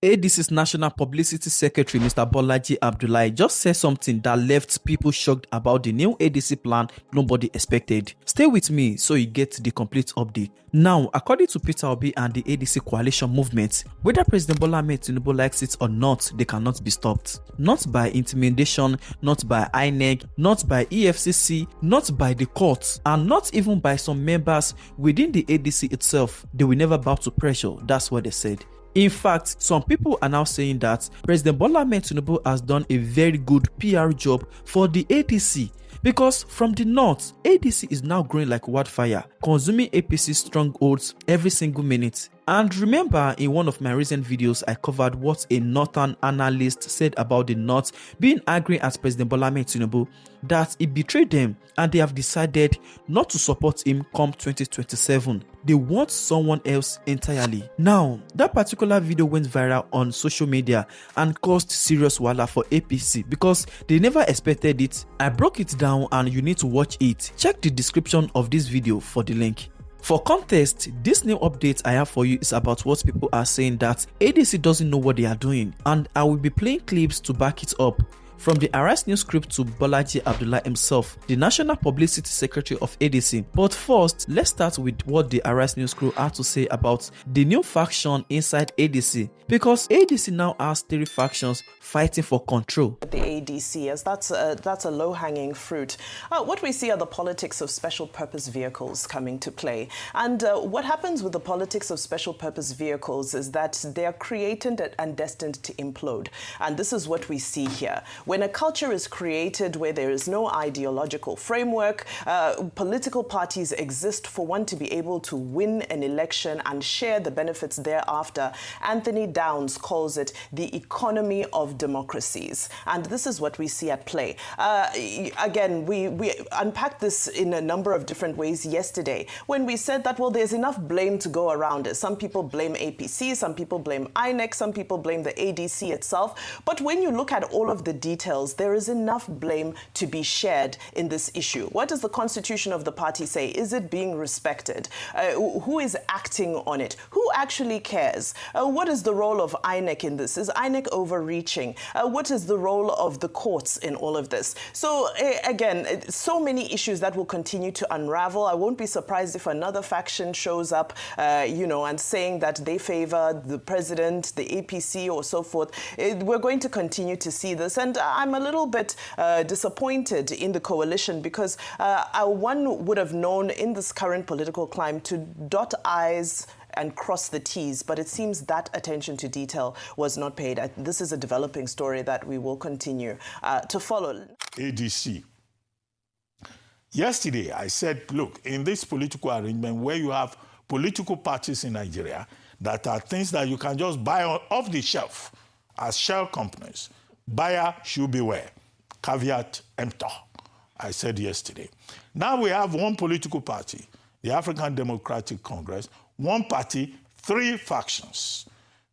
ADC's National Publicity Secretary, Mr. Bolaji Abdullahi, just said something that left people shocked about the new ADC plan nobody expected. Stay with me so you get the complete update. Now, according to Peter Obi and the ADC coalition movement, whether President Bola Ahmed Tinubu likes it or not, they cannot be stopped. Not by intimidation, not by INEC, not by EFCC, not by the courts, and not even by some members within the ADC itself. They will never bow to pressure, that's what they said. In fact, some people are now saying that President Bola Ahmed Tinubu has done a very good PR job for the ADC, because from the north, ADC is now growing like wildfire, consuming APC strongholds every single minute. And remember, in one of my recent videos, I covered what a northern analyst said about the north being angry at President Bola Ahmed Tinubu, that he betrayed them and they have decided not to support him come 2027. They want someone else entirely. Now, that particular video went viral on social media and caused serious wahala for APC because they never expected it. I broke it down and you need to watch it. Check the description of this video for the link. For context, this new update I have for you is about what people are saying, that ADC doesn't know what they are doing, and I will be playing clips to back it up. From the Arise News script to Bolaji Abdullahi himself, the National Publicity Secretary of ADC. But first, let's start with what the Arise News crew had to say about the new faction inside ADC. Because ADC now has 3 factions fighting for control. The ADC, as that's a low-hanging fruit. What we see are the politics of special purpose vehicles coming to play. And what happens with the politics of special purpose vehicles is that they are created and destined to implode. And this is what we see here. When a culture is created where there is no ideological framework, political parties exist for one to be able to win an election and share the benefits thereafter. Anthony Downs calls it the economy of democracies. And this is what we see at play. Again, we unpacked this in a number of different ways yesterday when we said that, well, there's enough blame to go around it. Some people blame APC, some people blame INEC, some people blame the ADC itself. But when you look at all of the details, there is enough blame to be shared in this issue. What does the constitution of the party say? Is it being respected? Who is acting on it? Who actually cares? What is the role of INEC in this? Is INEC overreaching? What is the role of the courts in all of this? So again, so many issues that will continue to unravel. I won't be surprised if another faction shows up, and saying that they favor the president, the APC, or so forth. We're going to continue to see this, and I'm a little bit disappointed in the coalition because one would have known in this current political climate to dot I's and cross the T's, but it seems that attention to detail was not paid. This is a developing story that we will continue to follow. ADC. Yesterday, I said, look, in this political arrangement where you have political parties in Nigeria that are things that you can just buy off the shelf as shell companies, buyer should beware. Caveat emptor, I said yesterday. Now we have one political party, the African Democratic Congress, one party, 3 factions.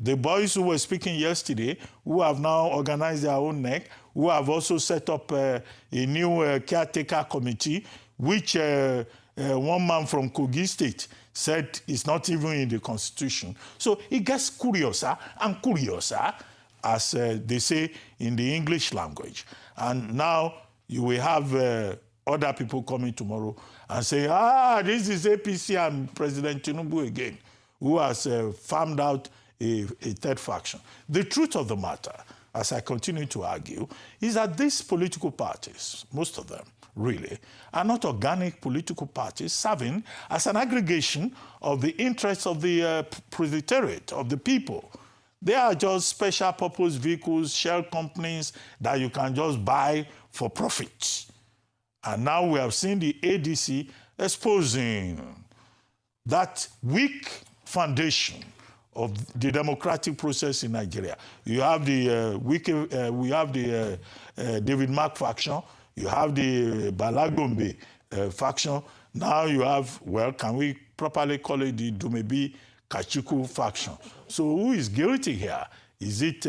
The boys who were speaking yesterday, who have now organized their own neck, who have also set up a new caretaker committee, which one man from Kogi State said is not even in the Constitution. So it gets curiouser and curiouser, as they say in the English language. And now you will have other people coming tomorrow and say, this is APC and President Tinubu again, who has farmed out a 3rd faction. The truth of the matter, as I continue to argue, is that these political parties, most of them really, are not organic political parties serving as an aggregation of the interests of the proletariat, of the people. They are just special purpose vehicles, shell companies that you can just buy for profit. And now we have seen the ADC exposing that weak foundation of the democratic process in Nigeria. You have the David Mark faction, you have the Balagombe faction. Now you have, well, can we properly call it the Dumebi Kachuku faction? So who is guilty here? Is it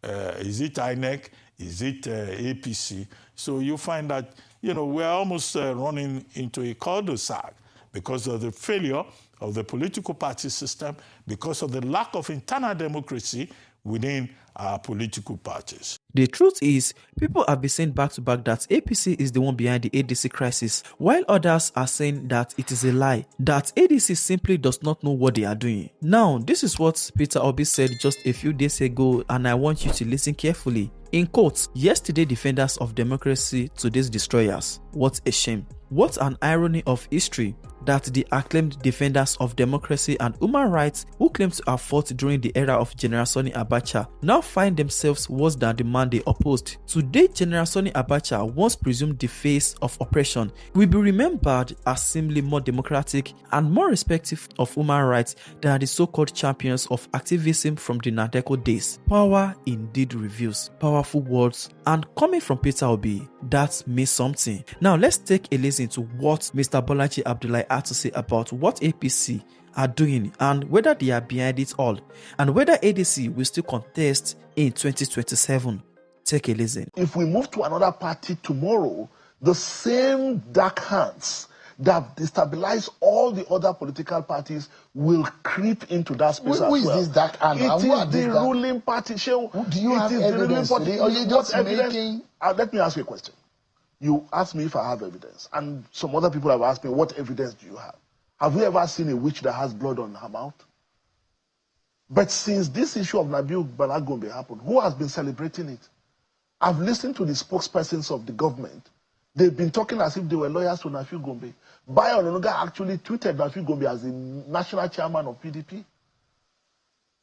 INEC? Is it APC? So you find that, we're almost running into a cul-de-sac because of the failure of the political party system, because of the lack of internal democracy within our political parties. The truth is, people have been saying back to back that APC is the one behind the ADC crisis, while others are saying that it is a lie, that ADC simply does not know what they are doing. Now, this is what Peter Obi said just a few days ago, and I want you to listen carefully. In quotes, yesterday defenders of democracy, today's destroyers. What a shame. What an irony of history that the acclaimed defenders of democracy and human rights who claim to have fought during the era of General Sani Abacha now find themselves worse than the man they opposed. Today, General Sani Abacha, once presumed the face of oppression, will be remembered as seemingly more democratic and more respectful of human rights than the so-called champions of activism from the Nadeco days. Power indeed reveals. Powerful words, and coming from Peter Obi, that means something. Now let's take a listen to what Mr. Bolaji Abdullahi had to say about what APC are doing and whether they are behind it all, and whether ADC will still contest in 2027. Take a listen. If we move to another party tomorrow, the same dark hands that destabilize all the other political parties will creep into that space as well. Who is this dark hand? It is the ruling party. Do you have evidence today, or you just making... Let me ask you a question. You asked me if I have evidence, and some other people have asked me, what evidence do you have? Have you ever seen a witch that has blood on her mouth? But since this issue of Nabil Balagombe happened, who has been celebrating it? I've listened to the spokespersons of the government. They've been talking as if they were lawyers to Nabil Gombe. Bayo Ononuga actually tweeted Nabil Gombe as the national chairman of PDP.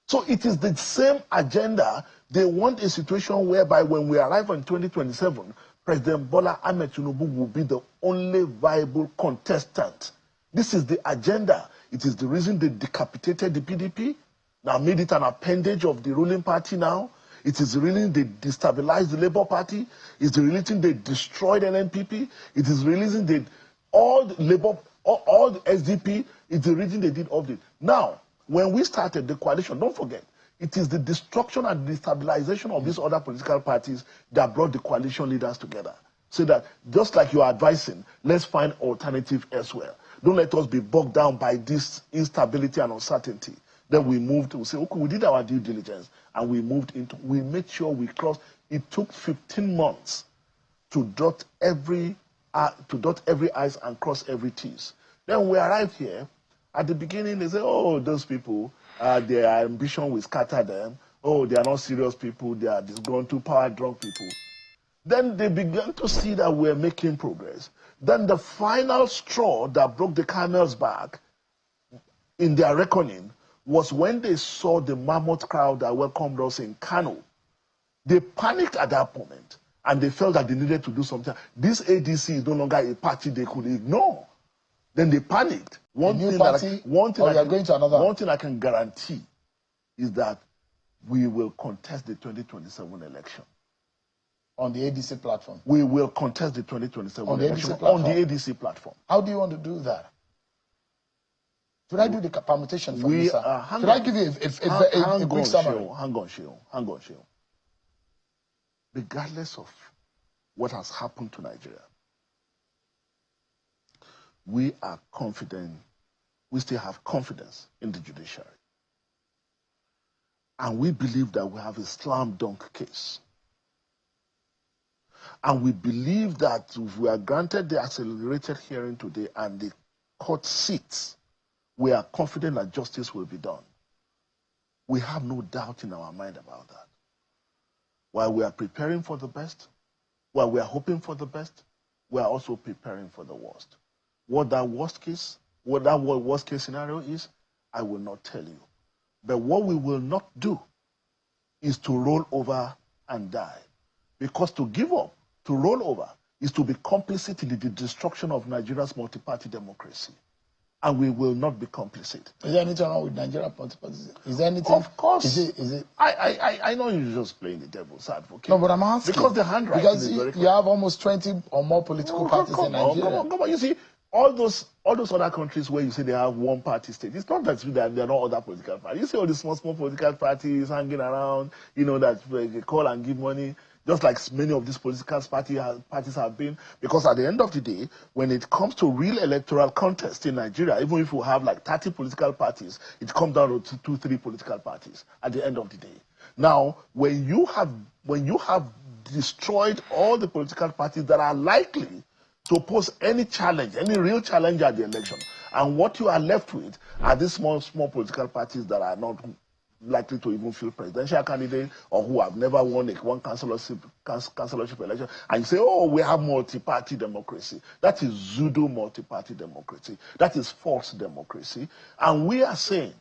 So it is the same agenda. They want a situation whereby when we arrive in 2027, President Bola Ahmed Tinubu will be the only viable contestant. This is the agenda. It is the reason they decapitated the PDP, now made it an appendage of the ruling party now. It is the reason they destabilized the Labour Party. It's the reason they destroyed NNPP. It is the reason they, all the Labour, all the SDP, it's the reason they did all this. Now, when we started the coalition, don't forget, it is the destruction and destabilization of these other political parties that brought the coalition leaders together. So that, just like you are advising, let's find alternative elsewhere. Don't let us be bogged down by this instability and uncertainty. Then we moved, we say, okay, we did our due diligence, and we moved into, we made sure we crossed. It took 15 months to dot every I's and cross every T's. Then we arrived here. At the beginning, they say, oh, those people, their ambition will scatter them. Oh, they are not serious people. They are disgruntled, power-drunk people. Then they began to see that we're making progress. Then the final straw that broke the camel's back in their reckoning was when they saw the mammoth crowd that welcomed us in Kano. They panicked at that moment, and they felt that they needed to do something. This ADC is no longer a party they could ignore. Then they panicked. One thing I can guarantee is that we will contest the 2027 election. On the ADC platform? We will contest the 2027 election on the ADC platform. How do you want to do that? Should I do the permutation for you, sir? Should I give you a quick summary? Hang on, Sheol. Regardless of what has happened to Nigeria, we are confident, we still have confidence in the judiciary. And we believe that we have a slam dunk case. And we believe that if we are granted the accelerated hearing today and the court seats, we are confident that justice will be done. We have no doubt in our mind about that. While we are preparing for the best, while we are hoping for the best, we are also preparing for the worst. What that worst case scenario is, I will not tell you. But what we will not do is to roll over and die. Because to give up, to roll over, is to be complicit in the destruction of Nigeria's multi-party democracy. And we will not be complicit. Is there anything wrong with Nigeria's multi-party? Is there anything? Of course. Is it? I know you're just playing the devil's advocate. No, but I'm asking. Because the handwriting is very clear. You have almost 20 or more political parties in Nigeria. Come on. You see, all those other countries where you say they have one party state, it's not that they're not other political parties. You see all these small political parties hanging around, that they call and give money, just like many of these political parties have been. Because at the end of the day, when it comes to real electoral contest in Nigeria, even if we have like 30 political parties, it comes down to 2-3 political parties at the end of the day. Now, when you have destroyed all the political parties that are likely to pose any challenge, any real challenge at the election, and what you are left with are these small political parties that are not likely to even field presidential candidate or who have never won one councillorship election, and you say, oh, we have multi-party democracy. That is pseudo multi-party democracy. That is false democracy. And we are saying,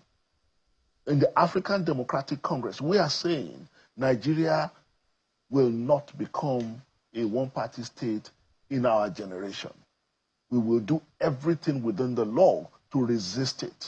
in the African Democratic Congress, we are saying Nigeria will not become a one-party state in our generation. We will do everything within the law to resist it.